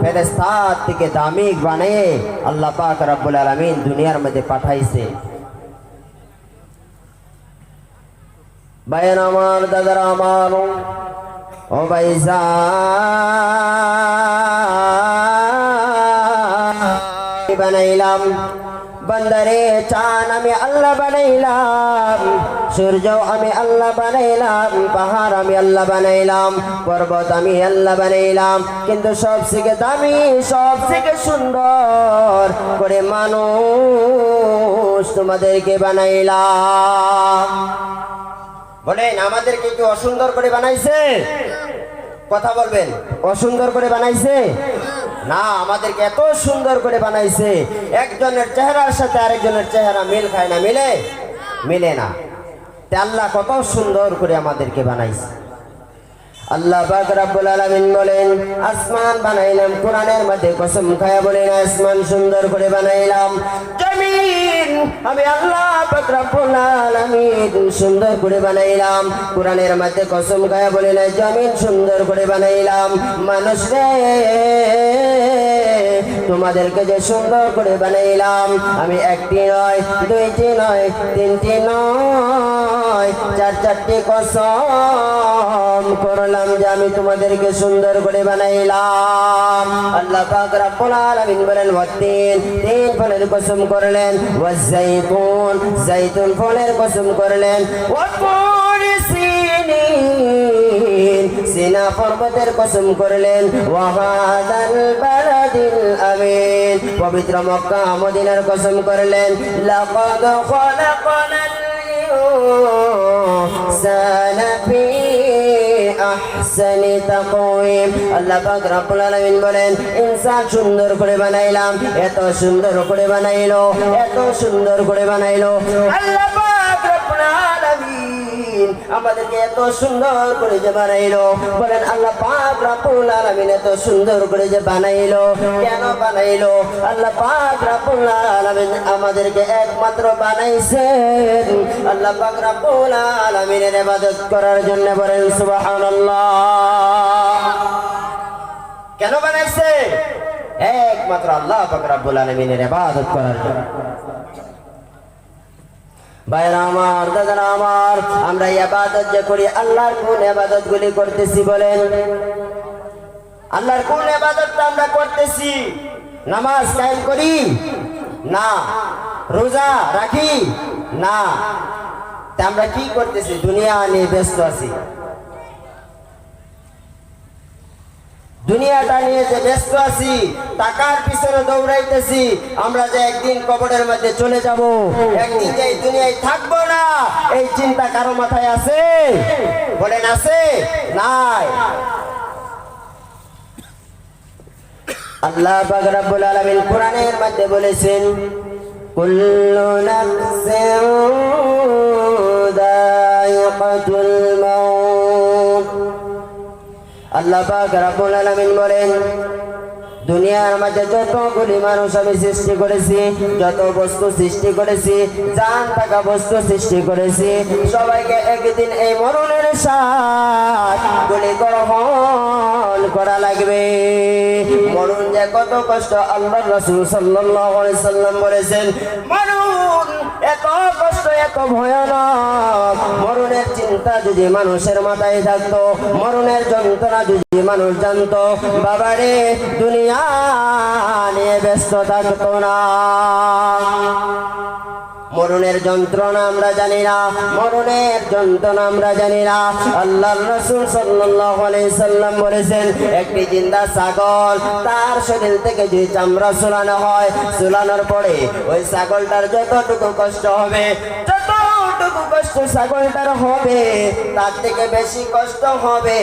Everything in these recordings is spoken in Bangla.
ফেরেশতার থেকে দামি বানিয়ে আল্লাহ পাক রব্বুল আলামিন দুনিয়ার মধ্যে পাঠাইছে। ভাইয়ের আমার, দাদারা আমার, ও ভাইজান, বানাইলাম বন্দরে চান আমি আল্লাহ বানাইলাম, সূর্য আমি আল্লাহ বানাইলাম, পাহাড় আমি আল্লাহ বানাইলাম, পর্বত আমি আল্লাহ বানাইলাম, কিন্তু সবথেকে দামি সবথেকে সুন্দর করে মানুষ তোমাদেরকে বানাইলাম। বলেন আমাদেরকে কি অসুন্দর করে বানাইছে? কথা বলবেন, অসুন্দর করে বানাইছে না, আমাদেরকে এত সুন্দর করে বানাইছে। একজনের চেহারার সাথে আরেকজনের চেহারা মিল খায় না, মিলে না। আল্লাহ কত সুন্দর করে আমাদেরকে বানাইছে। আল্লাহ পাক রব্বুল আলামিন বলেন আসমান বানাইলাম, কোরআনের মধ্যে কসম খায়া বলেন আসমান সুন্দর করে বানাইলাম। জমিন আমি আল্লাহ পাক রব্বুল আলামিন সুন্দর করে বানাইলাম, কোরআনের মধ্যে কসম খায়া বলেন জমিন সুন্দর করে বানাইলাম। মানুষ রে তোমাদেরকে যে সুন্দর করে বানাইলাম, আমি একটি নয়, দুইটি নয়, তিনটি নয়, চারটি কসম করলাম যে আমি তোমাদেরকে সুন্দর করে বানাইলাম। আল্লাহ পাক রব্বুল আলামিন বলেন ওয়াতিন, তিন ফলের কসম করলেন, ওয়াজাইতুন, জাইতুন ফলের কসম করলেন, ওয়াতুরি সিনিন, সিনা পর্বতের কসম করলেন, ওয়াহাদাল বালাদিল আমিন, পবিত্র মক্কা মদিনার কসম করলেন, লাকাদ খালাকানাল ইনসানা ফি আহসানি তাকওয়িম। আল্লাহ পাক রব্বুল আলামিন বলেন ইনসান সুন্দর করে বানাইলাম, এত সুন্দর করে বানাইলো, এত সুন্দর করে বানাইলো আল্লাহ পাক রব্বুল আলামিন আমাদেরকে এত সুন্দর করে যে বানাইলো। বলেন আল্লাহ পাক রব্বুল আলামিন এত সুন্দর করে যে বানাইলো, কেন বানাইলো? আল্লাহ পাক রব্বুল আলামিন আমাদেরকে একমাত্র বানাইছেন আল্লাহ পাক রব্বুল আলামিনের ইবাদত করার জন্য। বলেন সুবহানাল্লাহ। কেন বানাইছে? একমাত্র আল্লাহ পাক রব্বুল আলামিনের ইবাদত করার জন্য। ভাইরা আমার, দাদারা আমার, আমরা ইবাদত যে করি আল্লাহর কোন ইবাদত গুলি করতেছি? বলেন আল্লাহর কোন ইবাদতটা আমরা করতেছি? নামাজ কায়েম করি না, রোজা রাখি না, তা আমরা কি করতেছি? দুনিয়া নিয়ে ব্যস্ত আছি। দুনিয়াটা নিয়ে যে ব্যস্ত আছি, টাকার পিছনে দৌড়াইতেছি, আমরা যে একদিন কবরের মধ্যে চলে যাব, একদিন যে এই দুনিয়ায় থাকবো না, এই চিন্তা কারো মাথায় আছে? বলেন আছে? নাই। আল্লাহ পাক রব্বুল আলামিন কোরআনের মধ্যে বলেছেন কুল্লু নাফসিন যায়িকাতুল মাউত। আল্লাহ পাক রব্বুল আলামিন বলেন দুনিয়ার মধ্যে যতগুলি মানুষ আমি সৃষ্টি করেছি, যত বস্তু সৃষ্টি করেছি, জান থাকা বস্তু সৃষ্টি করেছি, সবাইকে একদিন এই মরণের স্বাদ গুলি গ্রহণ করা লাগবে। মরণ যে কত কষ্ট আল্লাহর রাসূল সাল্লাল্লাহু আলাইহি সাল্লাম বলেছেন, মরণ এত কষ্ট, এত ভয়ানক। মরণের চিন্তা যদি মানুষের মাথায় থাকতো, মরণের যন্ত্রণা যদি মানুষ জানতো, বাবারে দুনিয়া নিয়ে ব্যস্ত থাকতো না। মরণের যন্ত্রণা আমরা জানি না, মরণের যন্ত্রণা আমরা জানি না। আল্লাহর রাসূল সাল্লাল্লাহু আলাইহি সাল্লাম বলেছেন একটি জিন্দা ছাগল, তার শরীর থেকে যে চামড়া চুলানো হয়, চুলানোর পরে ওই ছাগলটার যতটুকু কষ্ট হবে, যতটুকু কষ্ট ছাগলটার হবে, তার থেকে বেশি কষ্ট হবে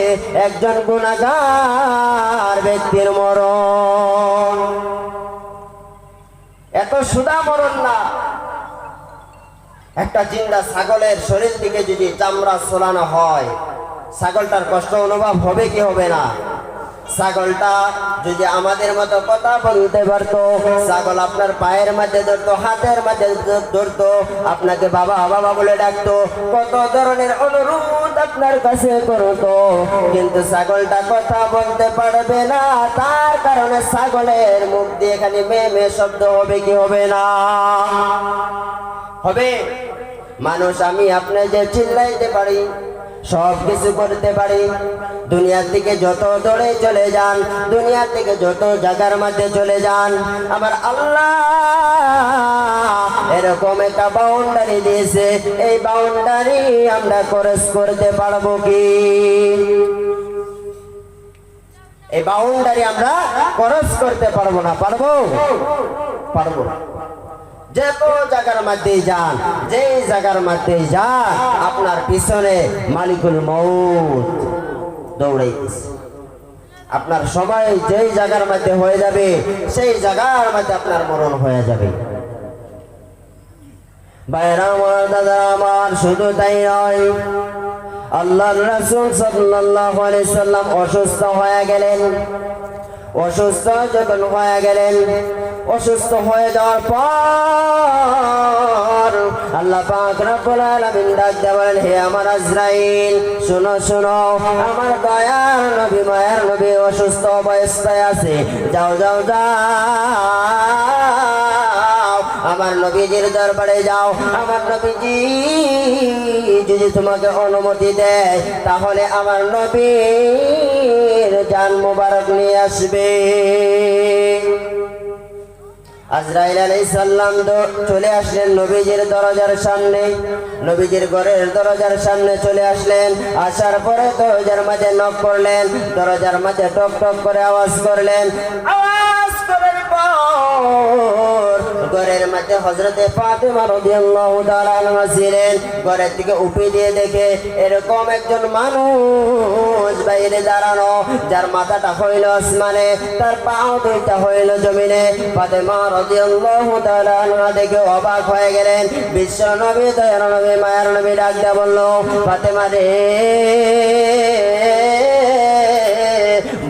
একজন গুনাহগার ব্যক্তির মরণ। এত সুদা মরণ না। একটা জিন্দা ছাগলের শরীর থেকে যদি চামড়া চোলানো হয়, ছাগলটার কষ্ট অনুভব হবে কি হবে না? ছাগলটা যদি আমাদের মতো কথা বলতে পারতো, ছাগল আপনার পায়ের মধ্যে ধরতো, হাতের মধ্যে ধরতো, আপনাকে বাবা বাবা বলে ডাকতো, কত ধরনের অনুরোধ আপনার কাছে করতো, কিন্তু ছাগলটা কথা বলতে পারবে না। তার কারণে ছাগলের মুখ দিয়ে খালি মেয়ে মেয়ে শব্দ হবে কি হবে না? হবে। মানুষ আমি আপনি যে চিল্লাইতে পারি, সব কিছু করতে পারি, দুনিয়ার থেকে যত দূরে চলে যান, দুনিয়ার থেকে যত জায়গার মধ্যে চলে যান, আমার আল্লাহ এরকম একটা বাউন্ডারি দিয়েছে। এই বাউন্ডারি আমরা ক্রস করতে পারবো কি? এই বাউন্ডারি আমরা ক্রস করতে পারবো না। পারবো? পারবো না। যত জায়গার মধ্যে যান, যেই জায়গার মধ্যে যান, আপনার পিছনে মালিকুল মউত দৌড়াইতেছে। আপনার সময় যেই জায়গার মধ্যে হয়ে যাবে, সেই জায়গার মধ্যে আপনার মরণ হয়ে যাবে। ভাইরা আমার, দাদা আমার, শুধু তাই নয়, আল্লাহর রাসূল সাল্লাল্লাহু আলাইহি সাল্লাম অসুস্থ হয়ে গেলেন। অসুস্থ যখন হয়ে গেলেন, অসুস্থ হয়ে যাওয়ার পর আল্লাহ পাক রব্বুল আলামিন ডাক দিয়ে বলেন, হে আমার আজরাইল, শোনো শোনো, আমার দয়ার নবী মায়ের নবী অসুস্থ অবস্থায় আছে, যাও যাও যাও, আমার নবীজির দরবারে যাও। আমার নবীজি যদি তোমাকে অনুমতি দেয়, তাহলে আমার নবীর জান মুবারক নিয়ে আসবে। আজরাইল আলাইহিস সালাম চলে আসলেন নবীজির দরজার সামনে, নবীজির ঘরের দরজার সামনে চলে আসলেন। আসার পরে দরজার মাঝে নক করলেন, দরজার মাঝে টক টক করে আওয়াজ করলেন। আওয়াজ করার পর ঘরের মধ্যে হযরতে ফাতেমা রাদিয়াল্লাহু তাআলা আনহা ছিলেন। ঘরের দিকে উকি দিয়ে দেখে এরকম একজন মানুষ বাইরে দাঁড়ানো, যার মাথাটা হইল আসমানে, তার পাও দুইটা হইল জমিনে। ফাতেমা রাদিয়াল্লাহু তাআলা আনহা দেখে অবাক হয়ে গেলেন। বিশ্ব নবী, দয়ার নবী, মায়ার নবী ডাক দিয়ে বলল, ফাতেমা রে,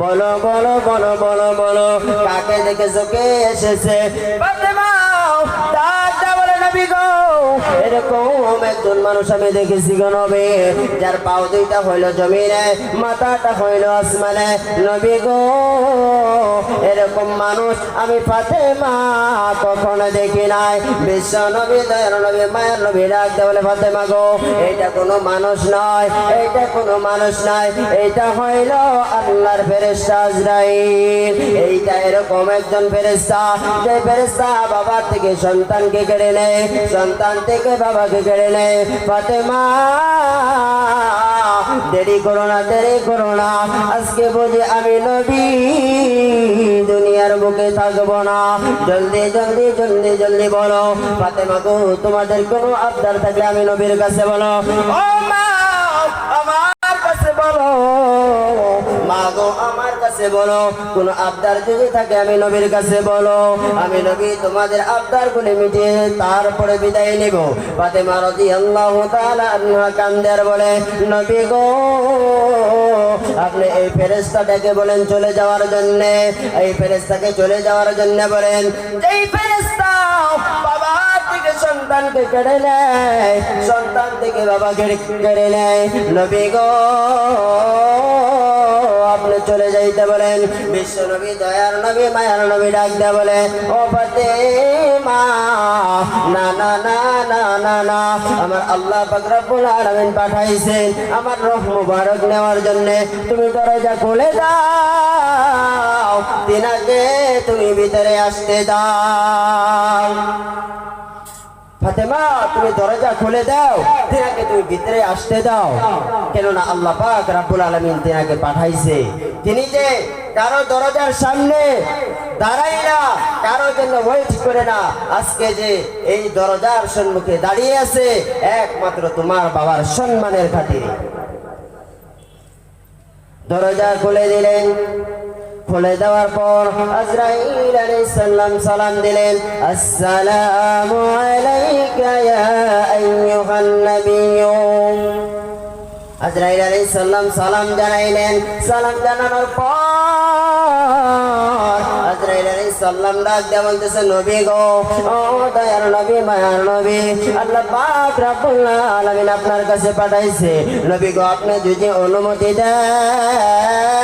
বলো বলো বলো বলো বলো, কাকে দেখে চোখে এসেছে? ফাতেমা ডাক দিয়ে বলে, নবী গো, এরকম একজন মানুষ আমি দেখেছি গো নবী, যার পাও দুইটা হইল জমিনে, মাথাটা হইল আসমানে। নবী গো, এরকম মানুষ আমি ফাতেমা কখনো দেখি নাই। বিশ্ব নবী, দয়ার নবী, মায়ের নবী ডাক দিয়ে বলে, ফাতেমা গো, এইটা কোনো মানুষ নয়, এইটা কোনো মানুষ নয়, এইটা হইল আল্লাহর ফেরেশতা আজরাইল। এইটা এরকম একজন ফেরেশতা, যে ফেরেশতা বাবা থেকে সন্তানকে কেড়ে নেয়, সন্তান থেকে বাবাকে কেড়ে নেয়। ফাতেমা দেরি করো না, দেরি করো না, আজকে বুঝি আমি নবী দুনিয়ার বুকে থাকবো না। জলদি জলদি জলদি জলদি বলো। ফাতেমা গো, তোমাদের কোনো আবদার থাকলে আমি নবীর কাছে বলো। ও মা, আমার কাছে বলো। মা গো, আমার কাছে বলো। কোন আবদার যদি থাকে আমি নবীর কাছে বলো, আমি নবী তোমাদের আবদার গুলি মিটিয়ে তারপরে বিদায় নিব। ফাতেমা রাদিয়াল্লাহু তাআলা আনহা কান্দের বলে, নবী গো, আপনি এই ফেরেশতাটাকে বলেন চলে যাওয়ার জন্য, এই ফেরেশতাকে চলে যাওয়ার জন্য বলেন। যেই ফেরেশতা বাবা থেকে সন্তানকে কেড়ে নেয়, সন্তান থেকে বাবাকে কেড়ে নেয়, নবী গো আপনি চলে যাইতে বলেন। বিশ্ব নবী, দয়ার নবী, মায়ার নবী ডাক দেয়া বলে, ও ফাতেমা, না না না না না না, আমার আল্লাহ পাক রব্বুল আলামিন পাঠাইছেন আমার রূহ মুবারক নেওয়ার জন্য। তুমি দরজা খুলে দাও, তিনাকে তুমি ভিতরে আসতে দাও। ফাতেমা, তুমি দরজা খুলে দাও, তিনাকে তুমি ভিতরে আসতে দাও। কেননা আল্লাহ পাক রব্বুল আলামিন তিনাকে পাঠাইছে। তিনি যে কারো দরজার সামনে দাঁড়াই না, কারো জন্য ওয়েট করে না, আজকে যে এই দরজার সম্মুখে দাঁড়িয়ে আছে, একমাত্র তোমার বাবার সম্মানের খাতিরে। দরজা খুলে দিলেন। খুলে দেওয়ার পর আজরাইল আলাইহিস সালাম সালাম দিলেন, আসসালামু আলাইকা ইয়া আইয়ুহান নবিয়্যু। আজরাইল আলাইহিস সালাম সালাম জানাইলেন। সালাম জানানোর পর আজরাইল আলাইহিস সালাম ডাক দিয়ে বলতেছে, নবী গো, ও দয়ার নবী, মায়ার নবী, আল্লাহ পাক রব্বুল আলামিন আপনার কাছে পাঠাইছে। নবী গো, আপনি যদি অনুমতি দেন,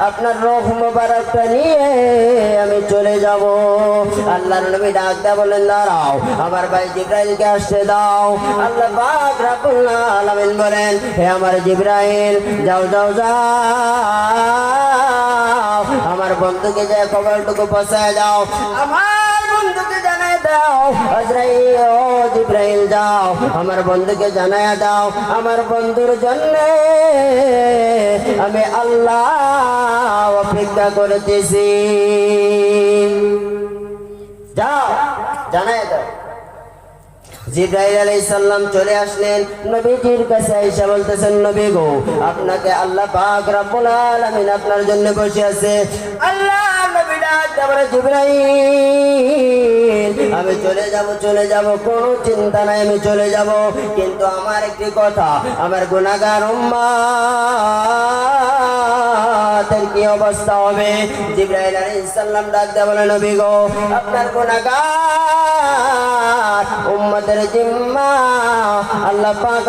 আপনার রূহ মুবারকটা নিয়ে আমি চলে যাব। আল্লাহর নবী ডাক দিয়ে বলেন, দাঁড়াও, আমার ভাই জিবরাইলকে আসতে দাও। আল্লাহ পাক রব্বুল আলামিন বলেন, হে আমার জিবরাইল, যাও যাও যাও, আমার বন্ধুকে যে খবরটুকু পৌঁছায় দাও, আমার বন্ধুকে জানায় দাও। আজরাইল, ও জিবরাইল, যাও, আমার বন্ধুকে জানায় দাও, আমার বন্ধুর জন্য আমি আল্লাহ অপেক্ষা করতেছি। যাও, জানায় দাও। জিবরাইল আলাইহিস সালাম চলে আসলেন নবীজির কাছে, আয়েশা বলতেছেন, নবী গো, আপনাকে আল্লাহ পাক রব্বুল আলামিন আপনার জন্য বসে আছে। আল্লাহ নবী ডাক দিয়ে বলে, জিবরাইল, আমি চলে যাব, কোনো চিন্তা নাই, আমি চলে যাব, কিন্তু আমার একটি কথা, আমার গুনাহগার উম্মতের কি অবস্থা হবে? জিবরাইল আলাইহিস সালাম ডাক দিয়ে বলে, নবী গো, আপনার গুনাহগার উম্মতের জিম্মা আল্লাহ পাক